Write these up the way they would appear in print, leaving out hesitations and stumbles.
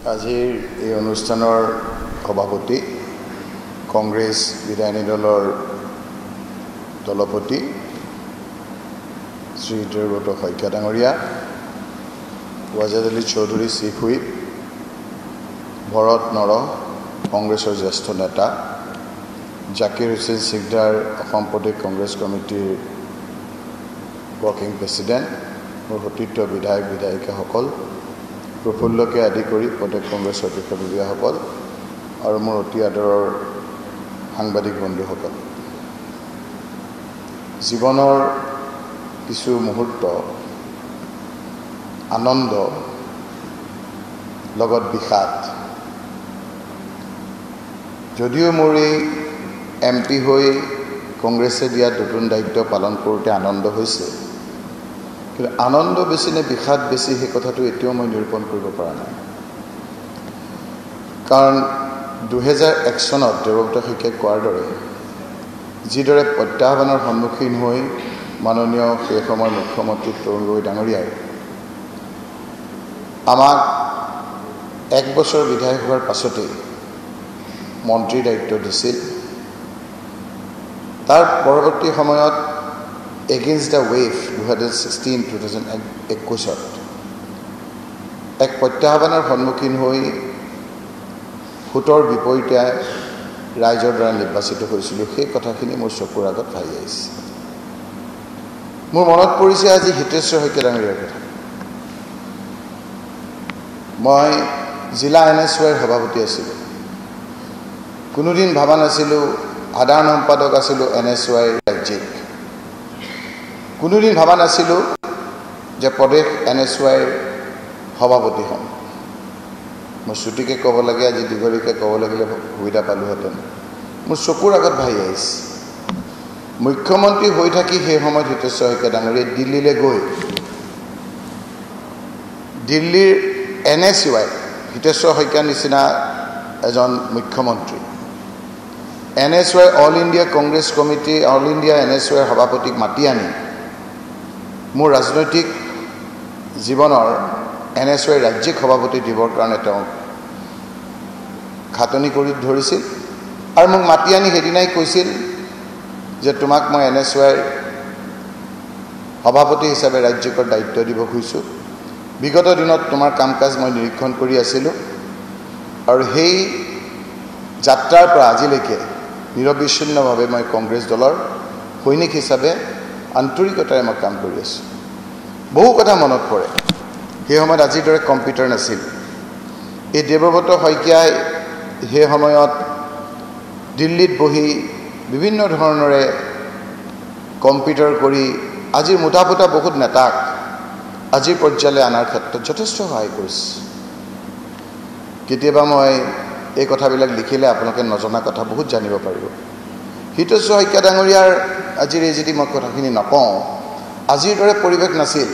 আজিৰ এই অনুষ্ঠানৰ সভাপতি কংগ্ৰেছ বিধায়িনী দলৰ দলপতি শ্ৰী দেৱব্ৰত শইকীয়া ডাঙৰীয়া, ৱাজেদ আলী চৌধুৰী চিফ হুইপ, ভৰত নৰ কংগ্ৰেছৰ জ্যেষ্ঠ নেতা, জাকিৰ হুছেইন সিকদাৰ অসম প্ৰদেশ কংগ্ৰেছ কমিটিৰ ৱৰ্কিং প্ৰেচিডেণ্ট, মোৰ সতীৰ্থ বিধায়ক বিধায়িকাসকল, প্ৰফুল্লকে আদি কৰি প্ৰদেশ কংগ্ৰেছ অধ্যক্ষসকল আৰু মোৰ অতি আদৰৰ সাংবাদিক বন্ধুসকল, জীৱনৰ কিছু মুহূৰ্ত আনন্দ লগত বিষাদ। যদিও মোৰ এই MP হৈ কংগ্ৰেছে দিয়া নতুন দায়িত্ব পালন কৰোঁতে আনন্দ হৈছে, কিন্তু আনন্দ বেছি নে বিষাদ বেছি সেই কথাটো এতিয়াও মই নিৰূপণ কৰিব পৰা নাই। কাৰণ 2001 চনত দেৱব্ৰত শইকীয়াই কোৱাৰ দৰে যিদৰে প্ৰত্যাহ্বানৰ সন্মুখীন হৈ মাননীয় সেই সময়ৰ মুখ্যমন্ত্ৰী তৰুণ গগৈ ডাঙৰীয়াই আমাক 1 বছৰ বিধায়ক হোৱাৰ পাছতেই মন্ত্ৰীৰ দায়িত্ব দিছিল। তাৰ পৰৱৰ্তী সময়ত এগেইনষ্ট দ্য ৱেভ 2021 এক প্ৰত্যাহ্বানৰ সন্মুখীন হৈ ভোটৰ বিপৰীতে ৰাইজৰ দ্বাৰা নিৰ্বাচিত হৈছিলোঁ। সেই কথাখিনি মোৰ চকুৰ আগত ভাহি আহিছে। মোৰ মনত পৰিছে আজি হিতেশ্বৰ শইকীয়া ডাঙৰীয়াৰ কথা। মই জিলা NSYৰ সভাপতি আছিলোঁ। কোনোদিন ভাবা নাছিলোঁ সাধাৰণ সম্পাদক আছিলোঁ NSYৰ ৰাজ্যিক। কোনোদিন ভাবা নাছিলোঁ যে প্ৰদেশ NSYৰ সভাপতি হ'ম। মই চুটিকে ক'ব লাগে, আজি দীঘলীকে ক'ব লাগিলে সুবিধা পালোহেঁতেন। মোৰ চকুৰ আগত ভাহি আহিছে। মুখ্যমন্ত্ৰী হৈ থাকি সেই সময়ত হিতেশ্বৰ শইকীয়া ডাঙৰীয়াই দিল্লীলৈ গৈ দিল্লীৰ NSY হিতেশ্বৰ শইকীয়াৰ নিচিনা এজন মুখ্যমন্ত্ৰী NSY all India Congress committee all India NSYৰ সভাপতিক মাতি আনি মোৰ ৰাজনৈতিক জীৱনৰ NSYৰ ৰাজ্যিক সভাপতি দিবৰ কাৰণে তেওঁ খাটনি কৰি ধৰিছিল আৰু মোক মাতি আনি সেইদিনাই কৈছিল যে তোমাক মই NSYৰ সভাপতি হিচাপে ৰাজ্যিকৰ দায়িত্ব দিব খুজিছোঁ। বিগত দিনত তোমাৰ কাম কাজ মই নিৰীক্ষণ কৰি আছিলোঁ আৰু সেই যাত্ৰাৰ পৰা আজিলৈকে নিৰবিচ্ছিন্নভাৱে মই কংগ্ৰেছ দলৰ সৈনিক হিচাপে আন্তৰিকতাৰে মই কাম কৰি আছোঁ। বহু কথা মনত পৰে। সেই সময়ত আজিৰ দৰে কম্পিউটাৰ নাছিল। এই দেৱব্ৰত শইকীয়াই সেই সময়ত দিল্লীত বহি বিভিন্ন ধৰণৰে কম্পিউটাৰ কৰি আজিৰ মুঠা বহুত নেতাক আজিৰ পৰ্যায়লৈ অনাৰ ক্ষেত্ৰত যথেষ্ট সহায় কৰিছে। কেতিয়াবা মই এই কথাবিলাক লিখিলে আপোনালোকে নজনা কথা বহুত জানিব পাৰিব। হিতেশ্বৰ শইকীয়া ডাঙৰীয়াৰ আজিৰ এই যদি মই কথাখিনি নকওঁ, আজিৰ দৰে পৰিৱেশ নাছিল।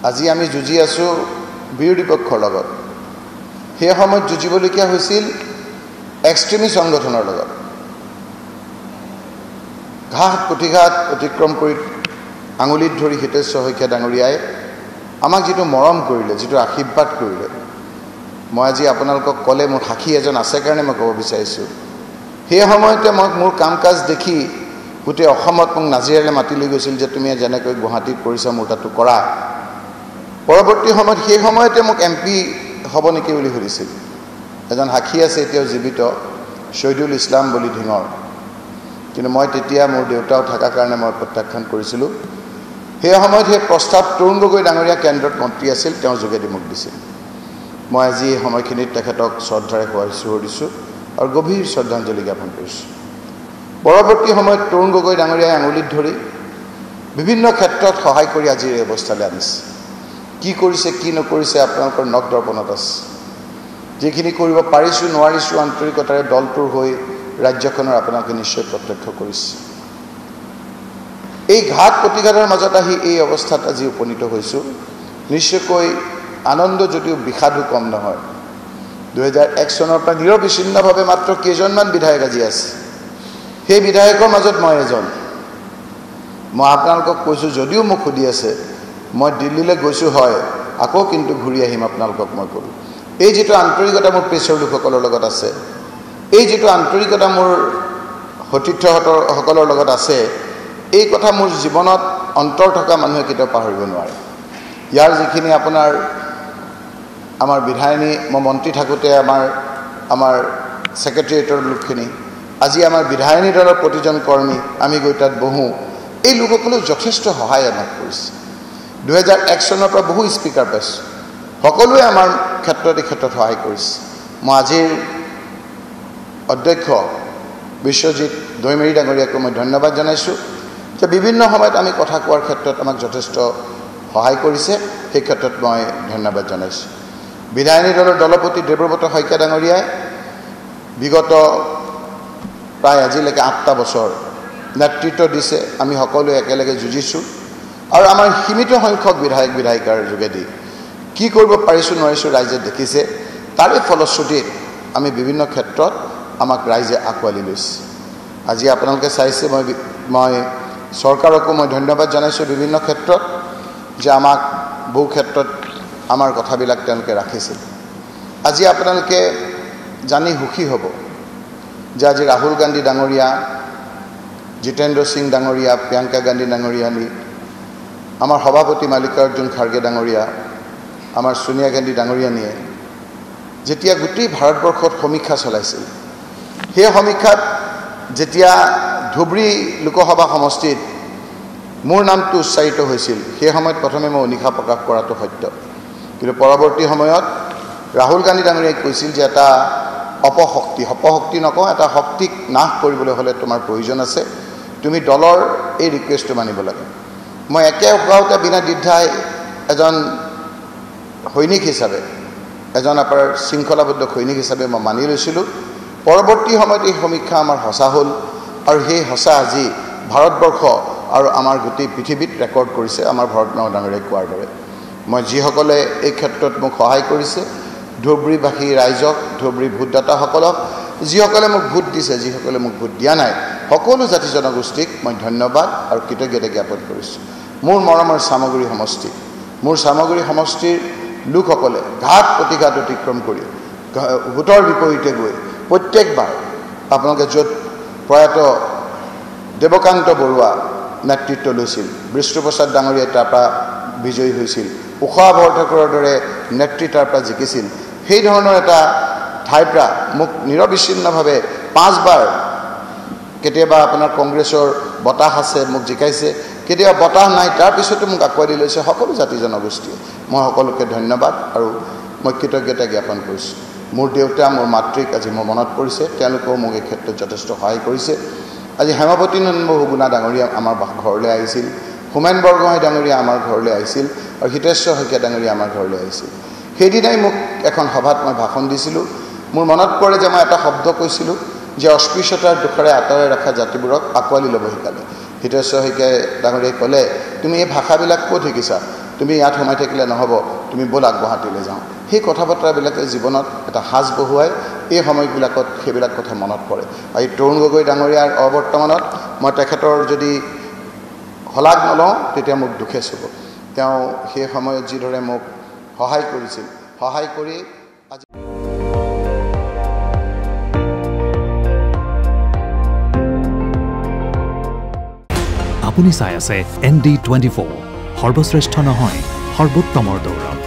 আজি আমি যুঁজি আছোঁ বিৰোধী পক্ষৰ লগত। সেই সময়ত যুঁজিবলগীয়া হৈছিল এক্সট্ৰিমিষ্ট সংগঠনৰ লগত। ঘাট প্ৰতিঘাত অতিক্ৰম কৰি আঙুলিত ধৰি হিতেশ্বৰ শইকীয়া ডাঙৰীয়াই আমাক যিটো মৰম কৰিলে, যিটো আশীৰ্বাদ কৰিলে, মই আজি আপোনালোকক ক'লে মোৰ সাক্ষী এজন আছে কাৰণে মই ক'ব বিচাৰিছোঁ। সেই সময়তে মই মোৰ কাম কাজ দেখি গোটেই অসমত মোক নাজিৰালৈ মাতি লৈ গৈছিল যে তুমি যেনেকৈ গুৱাহাটীত কৰিছা মোৰ তাতো কৰা। পৰৱৰ্তী সময়ত সেই সময়তে মোক MP হ'ব নেকি বুলি সুধিছিল। এজন সাক্ষী আছে এতিয়াও জীৱিত, শহীদুল ইছলাম বুলি ধিঙৰ। কিন্তু মই তেতিয়া মোৰ দেউতাও থকাৰ কাৰণে মই প্ৰত্যাখ্যান কৰিছিলোঁ। সেই সময়ত সেই প্ৰস্তাৱ তৰুণ গগৈ ডাঙৰীয়া কেন্দ্ৰত মন্ত্ৰী আছিল, তেওঁৰ যোগেদি মোক দিছিল। মই আজি এই সময়খিনিত তেখেতক শ্ৰদ্ধাৰে সোঁৱৰিছোঁ আৰু গভীৰ শ্ৰদ্ধাঞ্জলি জ্ঞাপন কৰিছোঁ। পৰৱৰ্তী সময়ত তৰুণ গগৈ ডাঙৰীয়াই আঙুলিত ধৰি বিভিন্ন ক্ষেত্ৰত সহায় কৰি আজি এই অৱস্থালৈ আনিছে। কি কৰিছে কি নকৰিছে আপোনালোকৰ নখ দৰ্পণত আছে। যিখিনি কৰিব পাৰিছোঁ নোৱাৰিছোঁ আন্তৰিকতাৰে দলটোৰ হৈ ৰাজ্যখনৰ আপোনালোকে নিশ্চয় প্ৰত্যক্ষ কৰিছে। এই ঘাট প্ৰতিঘাতৰ মাজত আহি এই অৱস্থাত আজি উপনীত হৈছোঁ। নিশ্চয়কৈ আনন্দ যদিও বিষাদো কম নহয়। 2001 চনৰ পৰা নিৰবিচ্ছিন্নভাৱে মাত্ৰ কেইজনমান বিধায়ক আজি আছে। সেই বিধায়কৰ মাজত মই এজন। মই আপোনালোকক কৈছোঁ, যদিও মোক সুধি আছে মই দিল্লীলৈ গৈছোঁ হয়, আকৌ কিন্তু ঘূৰি আহিম আপোনালোকক মই ক'লোঁ। এই যেটো আন্তৰিকতা মোৰ প্ৰেছৰ লোকসকলৰ লগত আছে, এই যেটো আন্তৰিকতা মোৰ সতীৰ্থসকলৰ লগত আছে, এই কথা মোৰ জীৱনত অন্তৰ থকা মানুহে কেতিয়াও পাহৰিব নোৱাৰে। ইয়াৰ যিখিনি আপোনাৰ আমাৰ বিধায়িনী মই মন্ত্ৰী থাকোঁতে আমাৰ ছেক্ৰেটেৰিয়েটৰ লোকখিনি, আজি আমাৰ বিধায়িনী দলৰ প্ৰতিজন কৰ্মী আমি গৈ তাত বহোঁ, এই লোকসকলেও যথেষ্ট সহায় আমাক কৰিছে। 2001 চনৰ পৰা বহু স্পীকাৰ পাইছোঁ, সকলোৱে আমাৰ ক্ষেত্ৰত এই ক্ষেত্ৰত সহায় কৰিছে। মই আজিৰ অধ্যক্ষ বিশ্বজিৎ দৈমাৰী ডাঙৰীয়াকো মই ধন্যবাদ জনাইছোঁ যে বিভিন্ন সময়ত আমি কথা কোৱাৰ ক্ষেত্ৰত আমাক যথেষ্ট সহায় কৰিছে, সেই ক্ষেত্ৰত মই ধন্যবাদ জনাইছোঁ। বিধায়িনী দলৰ দলপতি দেৱব্ৰত শইকীয়া ডাঙৰীয়াই বিগত প্ৰায় আজিলৈকে 8টা বছৰ নেতৃত্ব দিছে, আমি সকলোৱে একেলগে যুঁজিছোঁ আৰু আমাৰ সীমিত সংখ্যক বিধায়ক বিধায়িকাৰ যোগেদি কি কৰিব পাৰিছোঁ নোৱাৰিছোঁ ৰাইজে দেখিছে। তাৰে ফলশ্ৰুতিত আমি বিভিন্ন ক্ষেত্ৰত আমাক ৰাইজে আঁকোৱালি লৈছে। আজি আপোনালোকে চাইছে, মই চৰকাৰকো মই ধন্যবাদ জনাইছোঁ বিভিন্ন ক্ষেত্ৰত যে আমাক বহু ক্ষেত্ৰত আমাৰ কথাবিলাক তেওঁলোকে ৰাখিছিল। আজি আপোনালোকে জানি সুখী হ'ব যে আজি ৰাহুল গান্ধী ডাঙৰীয়া, জিতেন্দ্ৰ সিং ডাঙৰীয়া, প্ৰিয়ংকা গান্ধী ডাঙৰীয়ানী, আমাৰ সভাপতি মাল্লিকাৰ্জুন খাৰ্গে ডাঙৰীয়া, আমাৰ সোনিয়া গান্ধী ডাঙৰীয়ানীয়ে যেতিয়া গোটেই ভাৰতবৰ্ষত সমীক্ষা চলাইছিল, সেই সমীক্ষাত যেতিয়া ধুবুৰী লোকসভা সমষ্টিত মোৰ নামটো উচ্চাৰিত হৈছিল, সেই সময়ত প্ৰথমে মই অনিশা প্ৰকাশ কৰাটো সত্য, কিন্তু পৰৱৰ্তী সময়ত ৰাহুল গান্ধী ডাঙৰীয়াই কৈছিল যে এটা অপশক্তি নকওঁ, এটা শক্তিক নাশ কৰিবলৈ হ'লে তোমাৰ প্ৰয়োজন আছে, তুমি দলৰ এই ৰিকুৱেষ্টটো মানিব লাগে। মই একে উপাহতে বিনা দ্বিধাই এজন সৈনিক হিচাপে, এজন আপোনাৰ শৃংখলাবদ্ধ সৈনিক হিচাপে মই মানি লৈছিলোঁ। পৰৱৰ্তী সময়ত এই সমীক্ষা আমাৰ সঁচা হ'ল আৰু সেই সঁচা আজি ভাৰতবৰ্ষ আৰু আমাৰ গোটেই পৃথিৱীত ৰেকৰ্ড কৰিছে আমাৰ ভৰতনাম ডাঙৰীয়াই কোৱাৰ দৰে। মই যিসকলে এই ক্ষেত্ৰত মোক সহায় কৰিছে, ধুবুৰীবাসী ৰাইজক, ধুবুৰী ভোটদাতাসকলক, যিসকলে মোক ভোট দিছে, যিসকলে মোক ভোট দিয়া নাই, সকলো জাতি জনগোষ্ঠীক মই ধন্যবাদ আৰু কৃতজ্ঞতা জ্ঞাপন কৰিছোঁ। মোৰ মৰমৰ চামগুৰি সমষ্টি, মোৰ চামগুৰি সমষ্টিৰ লোকসকলে ঘাট প্ৰতিঘাত অতিক্ৰম কৰি ভোটৰ বিপৰীতে গৈ প্ৰত্যেকবাৰ আপোনালোকে য'ত প্ৰয়াত দেৱকান্ত বৰুৱা নেতৃত্ব লৈছিল, বিষ্ণুপ্ৰসাদ ডাঙৰীয়াই তাৰপৰা বিজয়ী হৈছিল, উষা বৰঠাকুৰৰ দৰে নেত্ৰী তাৰপৰা জিকিছিল, সেই ধৰণৰ এটা ঠাইৰ পৰা মোক নিৰবিচ্ছিন্নভাৱে 5 বাৰ, কেতিয়াবা আপোনাৰ কংগ্ৰেছৰ বতাহ আছে মোক জিকাইছে, কেতিয়াবা বতাহ নাই, তাৰপিছতো মোক আঁকোৱালি লৈছে সকলো জাতি জনগোষ্ঠীয়ে। মই সকলোকে ধন্যবাদ আৰু মই কৃতজ্ঞতা জ্ঞাপন কৰিছোঁ। মোৰ দেউতা, মোৰ মাতৃক আজি মোৰ মনত পৰিছে, তেওঁলোকেও মোক এই ক্ষেত্ৰত যথেষ্ট সহায় কৰিছে। আজি হেমাৱতী নন্দ হুগুনা ডাঙৰীয়া আমাৰ ঘৰলৈ আহিছিল, হোমেন বৰগোহাঁই ডাঙৰীয়া আমাৰ ঘৰলৈ আহিছিল আৰু হিতেশ্বৰ শইকীয়া ডাঙৰীয়া আমাৰ ঘৰলৈ আহিছিল। সেইদিনাই মোক এখন সভাত মই ভাষণ দিছিলোঁ। মোৰ মনত পৰে যে মই এটা শব্দ কৈছিলোঁ যে অস্পৃশ্যতাৰ দুখৰে আঁতৰাই ৰখা জাতিবোৰক আঁকোৱালি ল'ব শিকালে। হিতেশ্বৰ শইকীয়াই ডাঙৰীয়াই ক'লে, তুমি এই ভাষাবিলাক ক'ত শিকিছা? তুমি ইয়াত সোমাই থাকিলে নহ'ব, তুমি ব'লা গুৱাহাটীলৈ যাওঁ। সেই কথা বতৰাবিলাকে জীৱনত এটা সাজ বহুৱাই এই সময়বিলাকত সেইবিলাক কথা মনত পৰে। আৰু এই তৰুণ গগৈ ডাঙৰীয়াৰ অৱৰ্তমানত মই তেখেতৰ যদি শলাগ নলওঁ তেতিয়া মোক দুখে চুব। তেওঁ সেই সময়ত যিদৰে মোক সহায় কৰিছিল, সহায় কৰি আজি আপুনি চাই আছে ND24, সৰ্বশ্ৰেষ্ঠ নহয় সৰ্বোত্তমৰ দৌৰত।